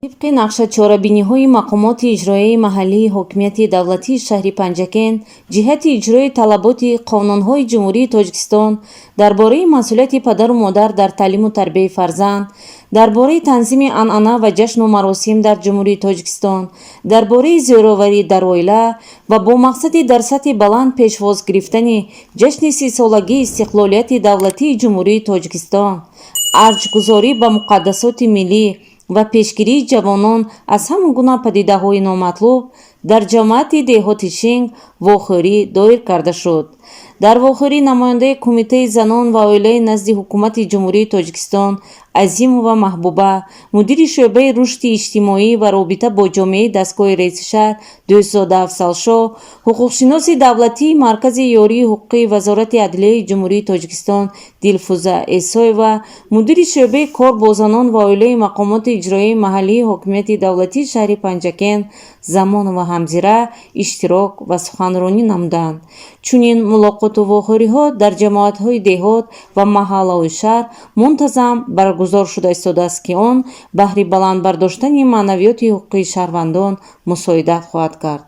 طبق نقشه چاره‌بینی‌های مقامات اجرایی محلی حاکمیت دولتی شهر پنجکن جهت اجرای طلبات قانون‌های جمهوری تاجیکستان درباره مسئولیت پدر و مادر در تعلیم و تربیت فرزند، درباره تنظیم عنعنه و جشن و مراسم در جمهوری تاجیکستان، درباره زیرآوری در عائله و با مقصد در سطح بلند پیشواز گرفتن جشن 30 سالگی استقلالیت دولتی جمهوری تاجیکستان، ارجگذاری به مقدسات ملی و پیشگیری جوانان از همه گونه پدیده‌های نامطلوب در جماعت دهات شینگ واخوری دایر کرده شد. در واخوری نماینده کمیته زنان و عائله نزد حکومت جمهوری تاجیکستان عظیم و محبوبه، مدیر شعبه رشد اجتماعی و رابطه با جامعه دستگاه رئیس شهر 207 سالشاه، حقوقشناس دولتی مرکز یاری حقوقی وزارت عدلیه جمهوری تاجیکستان دلفوزه عیسایeva، مدیر شعبه کار با زنان و عائله مقامات اجرایی محلی حاکمیت دولتی شهر پنجکن زمان و همزیره اشتراک و سخنرانی نمودند. چنین ملاقات و واخوری‌ها در جماعت‌های دهات و محله‌های شهر منتظم برگزار شده است که آن بهر بلند برداشتن معنویات حقوقی شهروندان مساعدت خواهد کرد.